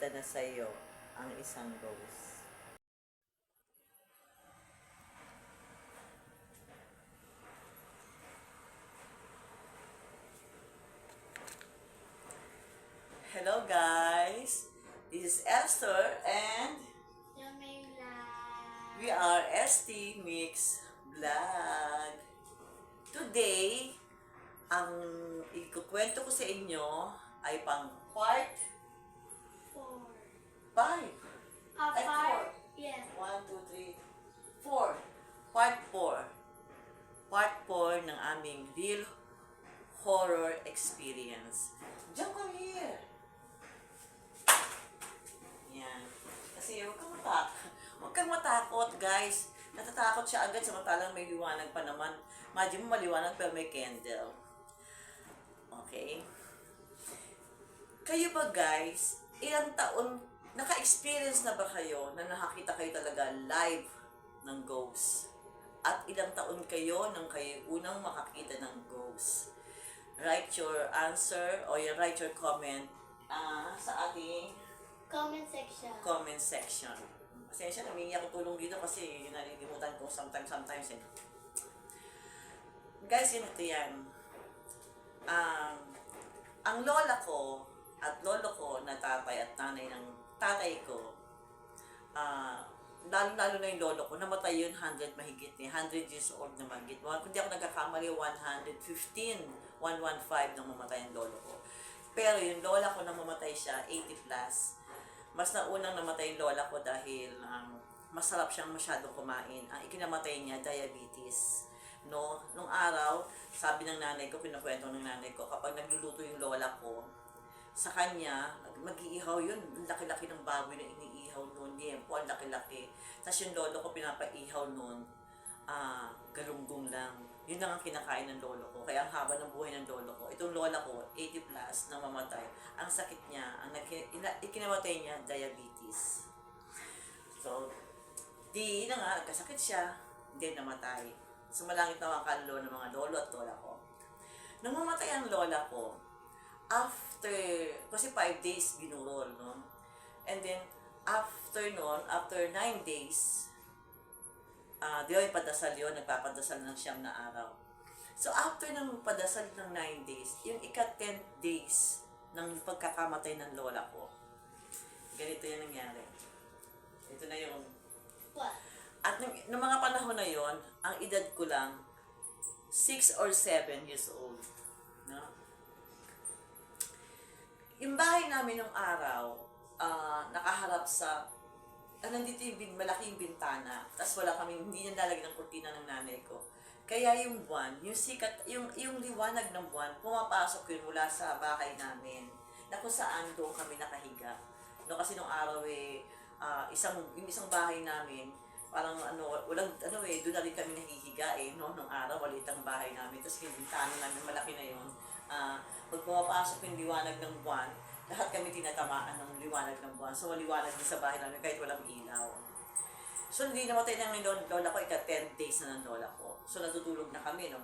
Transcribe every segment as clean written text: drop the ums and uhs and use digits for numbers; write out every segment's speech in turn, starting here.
ipapakita na sa iyo ang isang ghost. Hello guys, this is Esther and we are ST Mix Vlog. Today, ang ikukwento ko sa inyo ay pang part 5. Ay, 4. Yes. 1, 2, 3, 4. Part 4. Part 4 ng aming real horror experience. Diyan ka here. Yan. Kasi huwag kang matakot, guys. Natatakot siya agad samantalang may liwanag pa naman. Imagine mo maliwanag pero may candle. Okay? Kayo ba, guys, ilang taon, naka-experience na ba kayo na nakakita kayo talaga live ng ghost? At ilang taon kayo nang kayo unang makakita ng ghost? Write your answer or write your comment sa ating comment section. Pasensya na, may ako tulong dito kasi nalilimutan ko sometimes. Guys, ganito yan. Ang lola ko at lolo ko na tatay at nanay ng tatay ko, lalo na yung lolo ko, namatay yun 100 mahigit eh, 100 years old na mahigit. Kung di ako nagkakamali, 115 nang mamatay ang lolo ko. Pero yung lola ko na mamatay siya, 80 plus. Mas naunang namatay yung lola ko dahil masarap siyang masyadong kumain. Ang ikinamatay niya, diabetes. No, nung araw, sabi ng nanay ko, kinukwento ng nanay ko, kapag nagluluto yung lola ko, sa kanya, mag-iihaw yun. Ang laki-laki ng baboy na iniihaw noon. Yempo, ang laki-laki. Tapos yung lolo ko, pinapaihaw noon, galunggong lang. Yun lang ang kinakain ng lolo ko. Kaya ang haba ng buhay ng lolo ko. Itong lola ko, 80 plus, na mamatay. Ang sakit niya, ikinamatay niya, diabetes. So, di na nga, kasakit siya, hindi namatay. Sumalangit na ang kaluluwa ng mga lolo at lola ko. Nung mamatay ang lola ko, after, kasi 5 days binurol, no? And then, after 9 days, di ba yung padasal yun, nagpapadasal ng 9 na araw. So, after ng padasal ng 9 days, yung ika-10 days ng pagkakamatay ng lola ko, ganito yung nangyari. Ito na yung... What? At nung mga panahon na yon, ang edad ko lang, 6 or 7 years old. No? Yung bahay namin nung araw, nakaharap sa, nandito yung malaking bintana, tapos wala kami, hindi nilalagyan ng kurtina ng nanay ko. Kaya yung buwan, yung sikat, yung liwanag ng buwan, pumapasok yun mula sa bahay namin, na kung saan doon kami nakahiga. No, kasi nung araw yung isang bahay namin, parang walang, doon na rin kami nahihiga no, nung araw, walit ang bahay namin, tapos yung bintana namin, malaki na yun. Pag pumapasok yung liwanag ng buwan, lahat kami tinatamaan ng liwanag ng buwan. So, maliwanag din sa bahay namin kahit walang ilaw. So, hindi namatay na ng lola ko, ika-10 days na ng lola ko. So, natutulog na kami, no?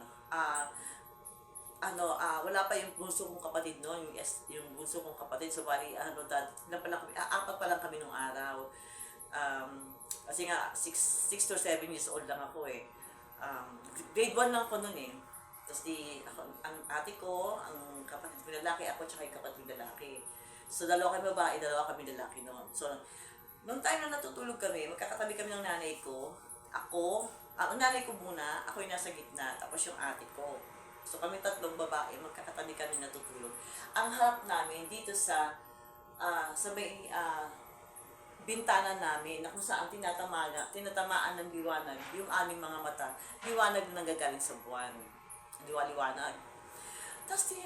Wala pa yung bunso kong kapatid noon, yung bunso kong kapatid. So, bali, apat pa lang kami nung araw. Kasi nga, 6 to 7 years old lang ako eh. Grade 1 lang ako noon eh. Tapos ang ate ko, ang kapatid ko lalaki, ako tsaka yung kapatid ko lalaki. So, dalawa kami babae, dalawa kami lalaki noon. So, nung time na natutulog kami, magkakatabi kami ng nanay ko. Ang nanay ko muna, ako yung nasa gitna, tapos yung ate ko. So, kami tatlong babae, magkakatabi kami natutulog. Ang harap namin dito sa may bintana namin na kung saan tinatamaan ng liwanag yung aming mga mata. Liwanag na nanggagaling sa buwan. Liwanag. Tapos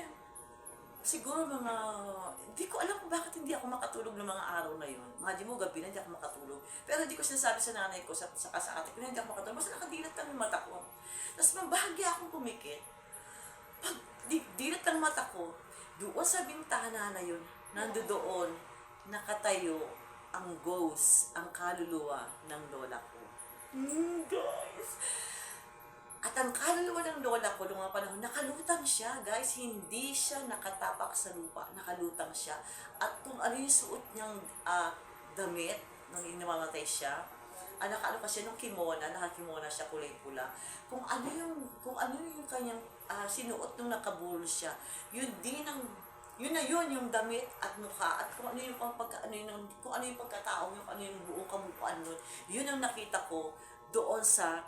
siguro hindi ko alam kung bakit hindi ako makatulog ng mga araw na yun. Imagine mo, gabi na hindi ako makatulog. Pero hindi ko sinasabi sa nanay ko, sa ate ko, hindi ako makatulog. Basta nakadilat lang yung mata ko. Tapos bahagya akong pumikit. Pag dilat lang mata ko, doon sa bintana na yun, nandoon, nakatayo ang ghost, ang kaluluwa ng lola ko. Guys! At ang kaluluwa ng lola ko noong mga panahon, nakalutang siya, guys. Hindi siya nakatapak sa lupa, nakalutang siya. At kung ano yung suot niyang damit nung namamatay siya, nakaano pa siya nung kimona, nakakimona siya kulay pula. Kung ano yung kanyang sinuot nung nakabulo siya, yun na yun yung damit at mukha at kung ano yung pagkatao, yung ano yung buong kamukhaan nun, yun ang nakita ko doon sa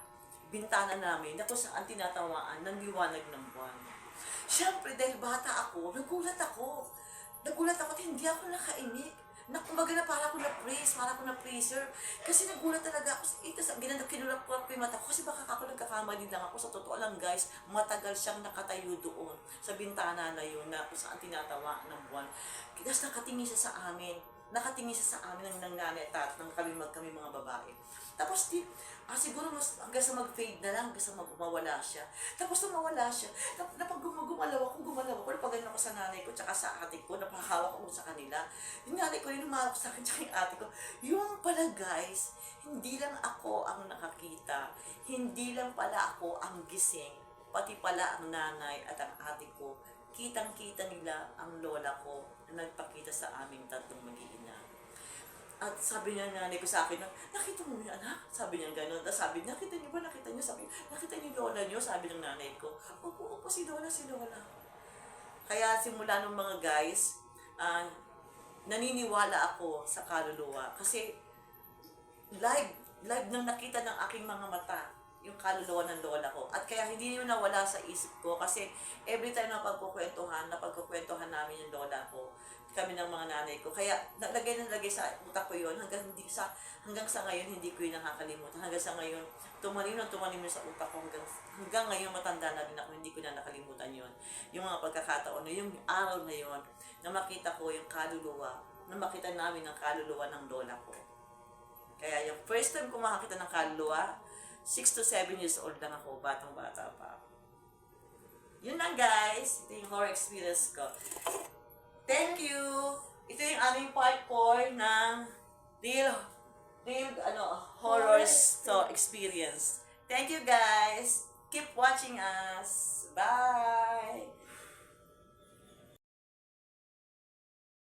bintana namin na kung saan tinatawaan ng liwanag ng buwan. Siyempre, dahil bata ako, nagulat ako. At hindi ako nakainig. Kumbaga na para ako na-freezer. Kasi nagulat talaga ako. Kinulap ko yung mata ko kasi baka ako nagkakamali lang ako. Sa totoo lang guys, matagal siyang nakatayo doon sa bintana na yun na kung saan tinatawa ng buwan. Tapos nakatingin siya sa amin ng nanay at ng kami mga babae. Tapos siguro hanggang sa mag-fade na lang, hanggang sa mawala siya. Tapos nung mawala siya, napag gumalaw ako, napagalan ako sa nanay ko, tsaka sa ate ko, napahawak ako sa kanila. Yung nanay ko, yung lumarap sa akin, tsaka yung ate ko. Yung pala guys, hindi lang ako ang nakakita, hindi lang pala ako ang gising, pati pala ang nanay at ang ate ko, kitang-kita nila ang lola ko na nagpakita sa aming tatlong mag-iina. At sabi niya nanay ko sa akin, nakita mo yan anak? Sabi niya gano'n. Tapos sabi niya, nakita niyo ba? Sabi niya, nakita niyo lola niyo? Sabi ng nanay ko, opo, si lola. Kaya simula nung mga guys, naniniwala ako sa kaluluwa. Kasi live nang nakita ng aking mga mata yung kaluluwa ng lola ko. At kaya hindi yun nawala sa isip ko kasi every time na napagkukwentuhan namin yung lola ko, kami ng mga nanay ko. Kaya nalagay sa utak ko yun hanggang sa ngayon hindi ko yun nakakalimutan. Hanggang sa ngayon tumanim sa utak ko hanggang ngayon matanda na rin ako, hindi ko na nakalimutan yun. Yung mga pagkakataon na yung araw na yun na makita ko yung kaluluwa, na makita namin ang kaluluwa ng lola ko. Kaya yung first time ko makakita ng kaluluwa, 6 to 7 years old lang ako, batang-bata pa. Yun lang guys, ito yung horror experience ko. Thank you! Ito yung aming part 4 ng real horror experience. Thank you guys! Keep watching us! Bye!